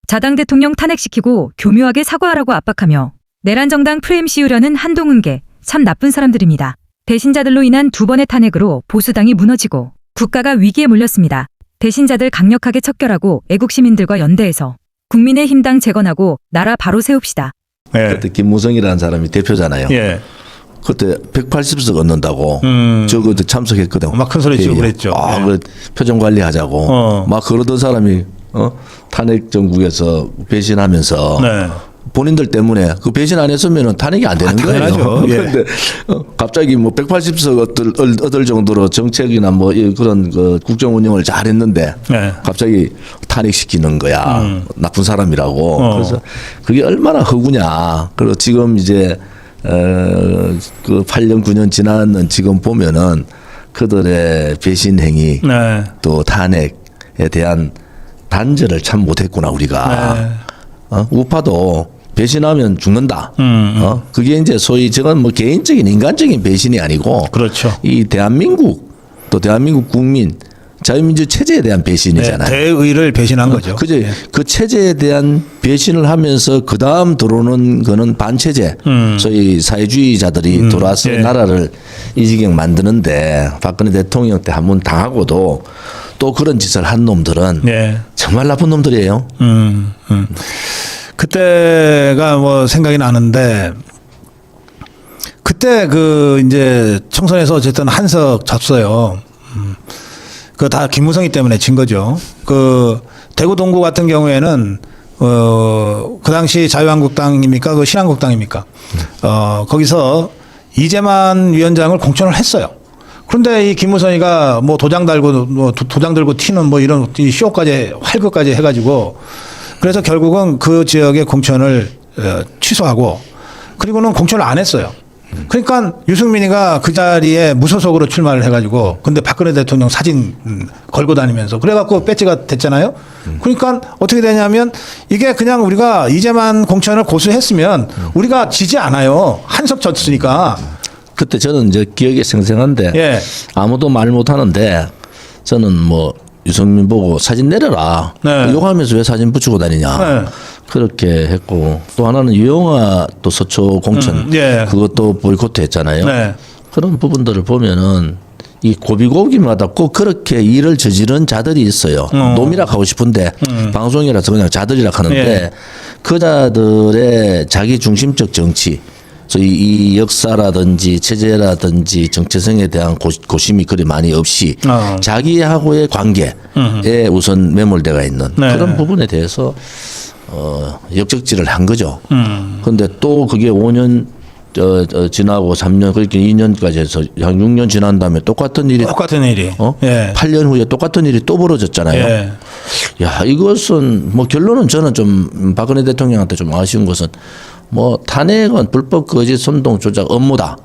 자당 대통령 탄핵시키고 교묘하게 사과하라고 압박하며 내란 정당 프레임 씌우려는 한동훈계 참 나쁜 사람들입니다. 배신자들로 인한 두 번의 탄핵으로 보수당이 무너지고 국가가 위기에 몰렸습니다. 배신자들 강력하게 척결하고 애국 시민들과 연대해서 국민의힘당 재건하고 나라 바로 세웁시다. 예. 그때 김무성이라는 사람이 대표잖아요. 예. 그때 180석 얻는다고 저 그때 참석했거든. 막 큰 소리 치고 그랬죠. 아, 예. 그 표정 관리하자고 막 그러던 사람이 탄핵 정국에서 배신하면서 네. 본인들 때문에 그 배신 안 했으면 탄핵이 안 되는 거예요. 당연하죠. 예. 그런데 갑자기 뭐 180석 얻을 정도로 정책이나 뭐 그런 그 국정 운영을 잘했는데 네. 갑자기 탄핵시키는 거야. 나쁜 사람이라고. 그래서 그게 얼마나 허구냐. 그리고 지금 이제 그 8년 9년 지났는 지금 보면은 그들의 배신 행위 네. 또 탄핵에 대한 단절을 참 못했구나 우리가. 네. 우파도 배신하면 죽는다. 그게 이제 소위 저건 뭐 개인적인 인간적인 배신이 아니고 그렇죠. 이 대한민국 또 대한민국 국민 자유민주 체제에 대한 배신이잖아요. 네, 대의를 배신한 거죠. 그죠? 예. 그 체제에 대한 배신을 하면서 그 다음 들어오는 거는 반체제, 소위 사회주의자들이 들어와서 예. 나라를 이 지경 만드는데 박근혜 대통령 때 한 번 당하고도 또 그런 짓을 한 놈들은 예. 정말 나쁜 놈들이에요. 그때가 뭐 생각이 나는데 그때 그 이제 청선에서 어쨌든 한석 졌어요. 그 다 김무성이 때문에 진 거죠. 그 대구 동구 같은 경우에는 그 당시 자유한국당입니까? 그 신한국당입니까? 거기서 이재만 위원장을 공천을 했어요. 그런데 이 김무성이가 뭐 도장 달고 뭐 도장 들고 튀는 뭐 이런 이 쇼까지 활극까지 해가지고 그래서 결국은 그 지역의 공천을 취소하고 그리고는 공천을 안 했어요. 그러니까 유승민이가 그 자리에 무소속으로 출마를 해가지고 근데 박근혜 대통령 사진 걸고 다니면서 그래갖고 배지가 됐잖아요. 그러니까 어떻게 되냐면 이게 그냥 우리가 이재만 공천을 고수했으면 우리가 지지 않아요. 한석 졌으니까. 그때 저는 이제 기억이 생생한데 예. 아무도 말 못하는데 저는 뭐 유승민 보고 사진 내려라. 네. 욕하면서 왜 사진 붙이고 다니냐. 네. 그렇게 했고 또 하나는 유영아 또 서초 공천 예. 그것도 보이콧 했잖아요. 네. 그런 부분들을 보면은 이 고비고비마다 꼭 그렇게 일을 저지른 자들이 있어요. 놈이라 하고 싶은데 방송이라서 그냥 자들이라 하는데 예. 그 자들의 자기 중심적 정치 이 역사라든지 체제라든지 정체성에 대한 고심이 그리 많이 없이 자기하고의 관계에 우선 매몰되어 있는 네. 그런 부분에 대해서 역적질을 한 거죠. 그런데 또 그게 5년 지나고 3년 그렇게 2년까지 해서 한 6년 지난 다음에 똑같은 일이 예. 8년 후에 똑같은 일이 또 벌어졌잖아요. 예. 야, 이것은 뭐 결론은 저는 좀 박근혜 대통령한테 좀 아쉬운 것은 뭐 탄핵은 불법 거짓 선동 조작 업무다.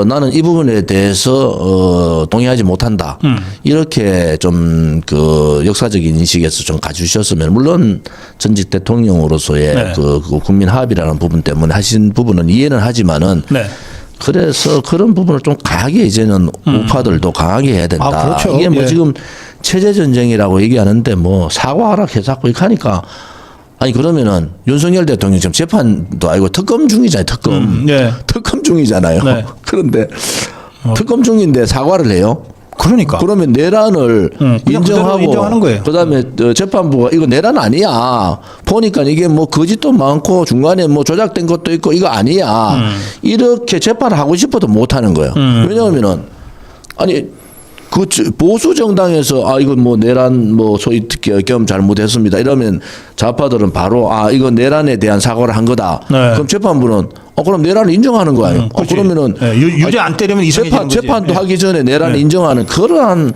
나는 이 부분에 대해서 동의하지 못한다. 이렇게 좀 그 역사적인 인식에서 좀 가주셨으면 물론 전직 대통령으로서의 네. 그 국민 합의라는 부분 때문에 하신 부분은 이해는 하지만은 네. 그래서 그런 부분을 좀 강하게 이제는 우파들도 강하게 해야 된다. 아, 그렇죠. 이게 뭐 예. 지금 체제 전쟁이라고 얘기하는데 뭐 사과하라 해자꾸 이렇게 하니까 아니 그러면은 윤석열 대통령 지금 재판도 아니고 특검 중이잖아요. 특검. 예. 특검 중이잖아요. 네. 그런데 특검 중인데 사과를 해요. 그러니까. 그러면 내란을 그냥 그대로 인정하고 인정하는 거예요. 그다음에 재판부가 이거 내란 아니야. 보니까 이게 뭐 거짓도 많고 중간에 뭐 조작된 것도 있고 이거 아니야. 이렇게 재판을 하고 싶어도 못 하는 거예요. 왜냐하면은 아니 그 보수 정당에서 아 이거 뭐 내란 뭐 소위 겸 잘못했습니다. 이러면 좌파들은 바로 아 이거 내란에 대한 사과를 한 거다. 네. 그럼 재판부는 그럼 내란을 인정하는 거예요. 그러면은 예. 유죄 안 때리면 이상해지는 거지. 재판도 예. 하기 전에 내란을 네. 인정하는 그러한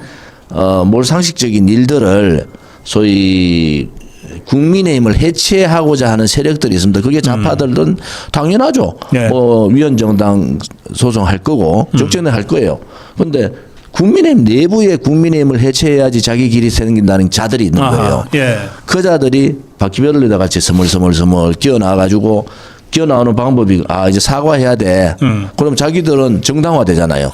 몰상식적인 일들을 소위 국민의힘을 해체하고자 하는 세력들이 있습니다. 그게 좌파들은 당연하죠. 네. 뭐 위원정당 소송할 거고 적전에 할 거예요. 그런데 국민의힘 내부에 국민의힘을 해체해야지 자기 길이 생긴다는 자들이 있는 거예요. 예. 그 자들이 바퀴벌레다 같이 스멀스멀 끼어나와가지고 끼어나오는 방법이 아 이제 사과해야 돼. 그럼 자기들은 정당화되잖아요.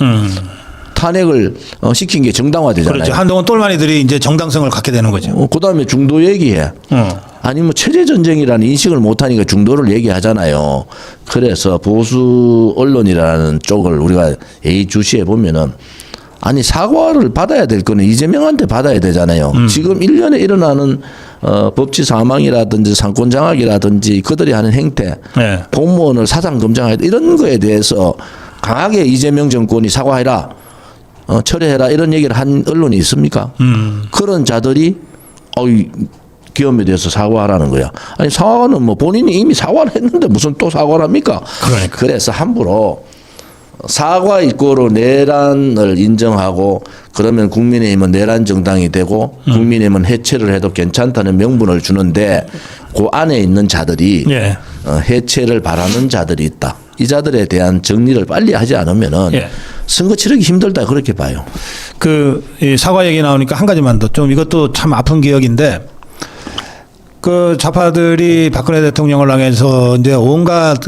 탄핵을 시킨 게 정당화되잖아요. 그렇죠. 한동훈 똘마니들이 이제 정당성을 갖게 되는 거죠. 그다음에 중도 얘기해. 아니 뭐 체제 전쟁이라는 인식을 못하니까 중도를 얘기하잖아요. 그래서 보수 언론이라는 쪽을 우리가 예의주시해 보면은 아니 사과를 받아야 될 거는 이재명한테 받아야 되잖아요. 지금 1년에 일어나는 법치 사망이라든지 상권 장악이라든지 그들이 하는 행태, 네. 공무원을 사상 검증하다 이런 거에 대해서 강하게 이재명 정권이 사과해라, 철회해라 이런 얘기를 한 언론이 있습니까? 그런 자들이 기업에 대해서 사과하라는 거야. 아니 사과는 뭐 본인이 이미 사과를 했는데 무슨 또 사과를 합니까? 그러니까. 그래서 함부로 사과 이꼬로 내란을 인정하고 그러면 국민의힘은 내란 정당이 되고 국민의힘은 해체를 해도 괜찮다는 명분을 주는데 그 안에 있는 자들이 예. 해체를 바라는 자들이 있다. 이 자들에 대한 정리를 빨리 하지 않으면은 예. 선거 치르기 힘들다 그렇게 봐요. 이 사과 얘기 나오니까 한 가지만 더 좀 이것도 참 아픈 기억인데 그 좌파들이 박근혜 대통령을 향해서 이제 온갖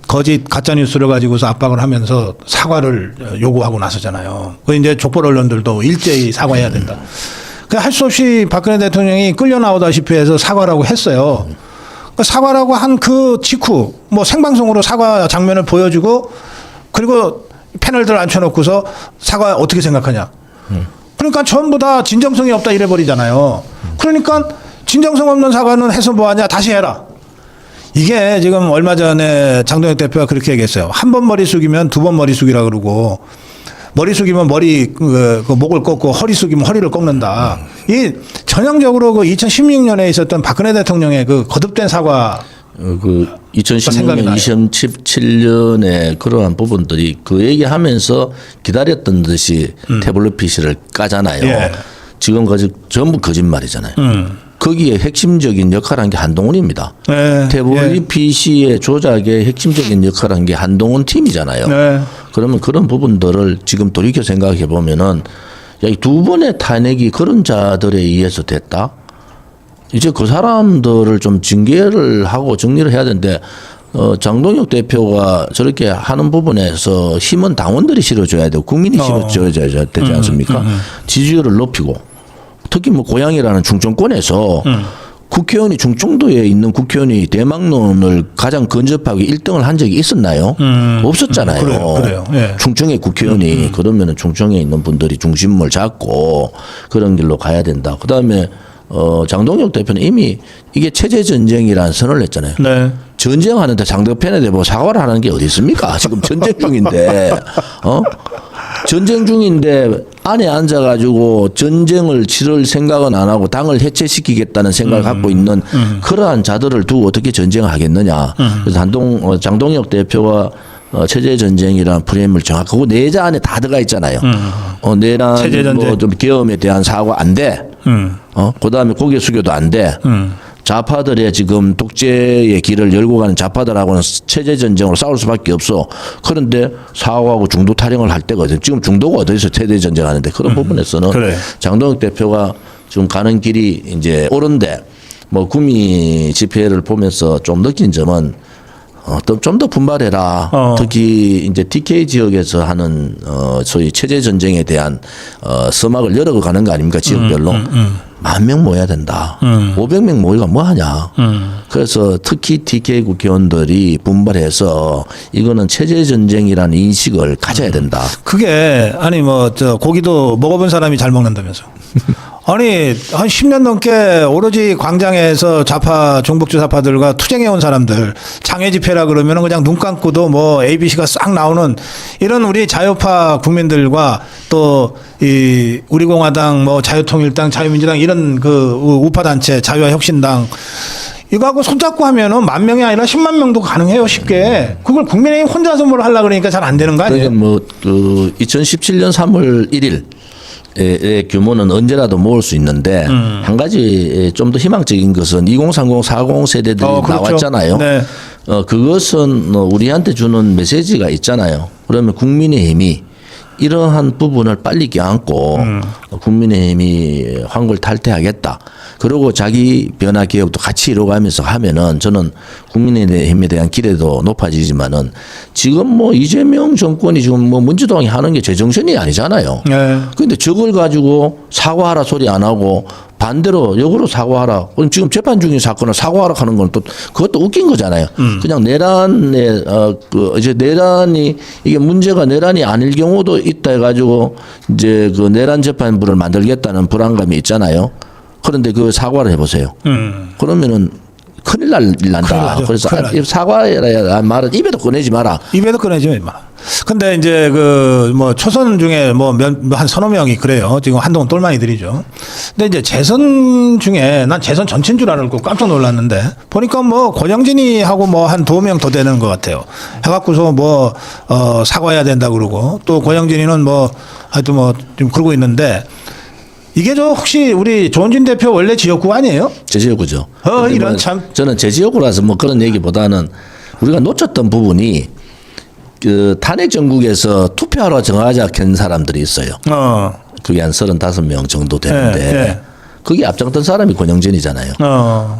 거짓 가짜 뉴스를 가지고서 압박을 하면서 사과를 요구하고 나서잖아요. 그 이제 족보 언론들도 일제히 사과해야 된다. 그 할 수 없이 박근혜 대통령이 끌려 나오다시피 해서 사과라고 했어요. 그 사과라고 한 그 직후 뭐 생방송으로 사과 장면을 보여주고 그리고 패널들 앉혀놓고서 사과 어떻게 생각하냐. 그러니까 전부 다 진정성이 없다 이래버리잖아요. 그러니까 진정성 없는 사과는 해서 뭐하냐 다시 해라. 이게 지금 얼마 전에 장동혁 대표가 그렇게 얘기했어요. 한 번 머리 숙이면 두 번 머리 숙이라 그러고 머리 숙이면 그 목을 꺾고 허리 숙이면 허리를 꺾는다. 이 전형적으로 그 2016년에 있었던 박근혜 대통령의 그 거듭된 사과. 그 2016년, 2017년에 그러한 부분들이 그 얘기하면서 기다렸던 듯이 태블릿 PC를 까잖아요. 예. 지금 전부 거짓말이잖아요. 거기에 핵심적인 역할을 한 게 한동훈입니다. 네. 태블릿 PC의 조작에 핵심적인 역할을 한 게 한동훈 팀이잖아요. 네. 그러면 그런 부분들을 지금 돌이켜 생각해 보면은 이 두 번의 탄핵이 그런 자들에 의해서 됐다. 이제 그 사람들을 좀 징계를 하고 정리를 해야 되는데 장동혁 대표가 저렇게 하는 부분에서 힘은 당원들이 실어줘야 되고 국민이 실어줘야 되지 않습니까? 지지율을 높이고 특히 뭐 고향이라는 충청권에서 국회의원이 충청도에 있는 국회의원이 대망론을 가장 근접하게 1등을 한 적이 있었나요? 없었잖아요. 그래요. 예. 충청의 국회의원이 그러면 충청에 있는 분들이 중심을 잡고 그런 길로 가야 된다. 그다음에 장동혁 대표는 이미 이게 체제 전쟁이라는 선언을 했잖아요. 네. 전쟁하는데 상대편에 대고 사과를 하는 게 어디 있습니까? 지금 전쟁 중인데, 전쟁 중인데 안에 앉아가지고 전쟁을 치를 생각은 안 하고 당을 해체시키겠다는 생각을 갖고 있는 그러한 자들을 두고 어떻게 전쟁을 하겠느냐. 그래서 장동혁 대표가 체제 전쟁이라는 프레임을 정확하고 내자 안에 다 들어가 있잖아요. 내란 뭐좀 계엄에 대한 사과 안 돼. 그다음에 고개 숙여도 안 돼. 좌파들의 지금 독재의 길을 열고 가는 좌파들하고는 체제 전쟁으로 싸울 수밖에 없어. 그런데 사과하고 중도 타령을 할 때거든. 지금 중도가 어디서 체제 전쟁하는데 그런 부분에서는 그래. 장동혁 대표가 지금 가는 길이 이제 옳은데 뭐 구미 집회를 보면서 좀 느낀 점은 좀 더 분발해라. 특히 이제 TK 지역에서 하는 소위 체제 전쟁에 대한 서막을 열어가는 거 아닙니까? 지역별로. 10,000명 모여야 된다. 500명 모이가 뭐 하냐. 그래서 특히 TK 국회의원들이 분발해서 이거는 체제 전쟁이라는 인식을 가져야 된다. 그게 아니 뭐 고기도 먹어본 사람이 잘 먹는다면서. 아니 한 10년 넘게 오로지 광장에서 좌파 종북주 좌파들과 투쟁해 온 사람들 장애 집회라 그러면은 그냥 눈 감고도 뭐 ABC가 싹 나오는 이런 우리 자유파 국민들과 또 이 우리공화당 뭐 자유통일당 자유민주당 이런 그 우파 단체 자유화혁신당 이거하고 손잡고 하면은 10,000명이 아니라 10만 명도 가능해요 쉽게. 그걸 국민의힘 혼자서 뭘 하려고 그러니까 잘 안 되는 거 아니에요? 그러니까 뭐 2017년 3월 1일 의 규모는 언제라도 모을 수 있는데 한 가지 좀 더 희망적인 것은 2030, 40 세대들이 그렇죠. 나왔잖아요. 네. 그것은 우리한테 주는 메시지가 있잖아요. 그러면 국민의힘이 이러한 부분을 빨리 껴안고 국민의힘이 황골 탈퇴하겠다. 그리고 자기 변화 개혁도 같이 이뤄가면서 하면은 저는 국민의힘에 대한 기대도 높아지지만은 지금 뭐 이재명 정권이 지금 뭐 문제동이 하는 게 제정신이 아니잖아요. 네. 근데 저걸 가지고 사과하라 소리 안 하고 반대로 역으로 사과하라. 그럼 지금 재판 중인 사건을 사과하라 하는 건 또 그것도 웃긴 거잖아요. 그냥 내란에 이제 내란이 이게 문제가 내란이 아닐 경우도 있다 해가지고 이제 그 내란 재판부를 만들겠다는 불안감이 있잖아요. 그런데 그 사과를 해보세요. 그러면은 큰일 난다. 큰일 나죠. 그래서 큰일 나죠. 사과해라 말은 입에도 꺼내지 마라. 입에도 꺼내지 마. 근데 이제 그 뭐 초선 중에 뭐 한 서너 명이 그래요. 지금 한동훈 똘마니들이죠. 근데 이제 재선 중에 난 재선 전체인 줄 알고 깜짝 놀랐는데 보니까 뭐 권영진이 하고 뭐 한 2명 더 되는 것 같아요. 해갖고서 뭐 사과해야 된다 그러고 또 권영진이는 뭐 하여튼 뭐 좀 그러고 있는데 이게 저 혹시 우리 조원진 대표 원래 지역구 아니에요? 제 지역구죠. 근데 이런 뭐 참. 저는 제 지역구라서 뭐 그런 얘기보다는 우리가 놓쳤던 부분이 그 탄핵 전국에서 투표하러 정하자 한 사람들이 있어요. 그게 한 35명 정도 되는데 예. 그게 앞장던 사람이 권영진이잖아요.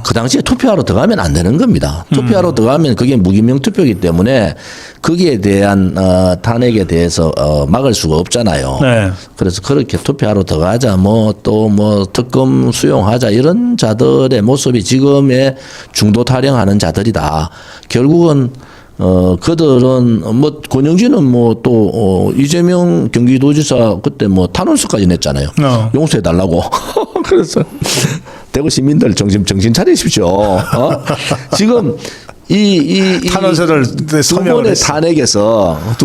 그 당시에 투표하러 들어가면 안 되는 겁니다. 투표하러 들어가면 그게 무기명 투표이기 때문에 거기에 대한 탄핵에 대해서 막을 수가 없잖아요. 네. 그래서 그렇게 투표하러 들어가자 뭐 또 뭐 특검 수용하자 이런 자들의 모습이 지금의 중도 탈영하는 자들이다. 결국은 그들은 뭐 권영진은 뭐 또 이재명 경기도지사 그때 뭐 탄원서까지 냈잖아요. 용서해 달라고. 그래서 대구 시민들 정신 차리십시오. 지금 이 탄원서를 두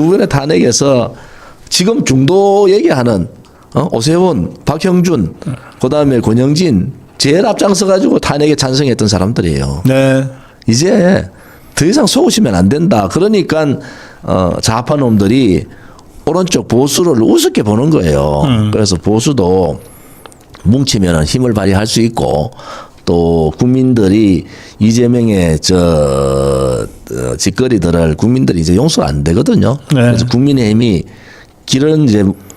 번의 탄핵에서 지금 중도 얘기하는 오세훈, 박형준, 그다음에 권영진 제일 앞장서 가지고 탄핵에 찬성했던 사람들이에요. 네. 이제 더 이상 속으시면 안 된다. 그러니까 좌파 놈들이 오른쪽 보수를 우습게 보는 거예요. 그래서 보수도 뭉치면 힘을 발휘할 수 있고 또 국민들이 이재명의 짓거리들을 국민들이 이제 용서가 안 되거든요. 네. 그래서 국민의힘이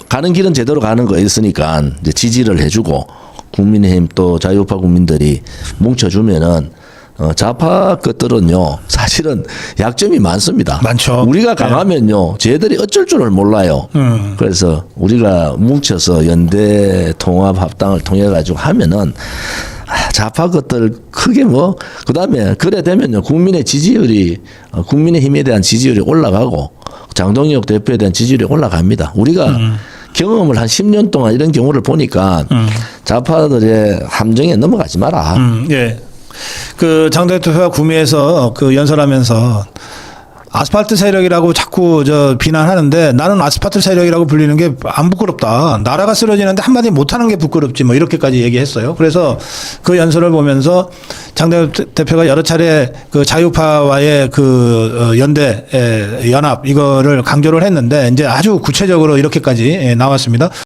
가는 길은 제대로 가는 거 있으니까 이제 지지를 해주고 국민의힘 또 자유파 국민들이 뭉쳐주면은 좌파 것들은요 사실은 약점이 많습니다. 많죠. 우리가 강하면요 쟤들이 어쩔 줄을 몰라요. 그래서 우리가 뭉쳐서 연대 통합 합당을 통해 가지고 하면은 좌파 것들 크게 뭐 그다음에 그래 되면요 국민의 지지율이 국민의힘에 대한 지지율이 올라가고 장동혁 대표에 대한 지지율이 올라갑니다. 우리가 경험을 한 10년 동안 이런 경우를 보니까 좌파들의 함정에 넘어가지 마라. 예. 그 장 대표가 구미에서 그 연설하면서 아스팔트 세력이라고 자꾸 비난하는데 나는 아스팔트 세력이라고 불리는 게 안 부끄럽다. 나라가 쓰러지는데 한마디 못하는 게 부끄럽지 뭐 이렇게까지 얘기했어요. 그래서 그 연설을 보면서 장 대표가 여러 차례 그 자유파와의 그 연대 연합 이거를 강조를 했는데 이제 아주 구체적으로 이렇게까지 나왔습니다.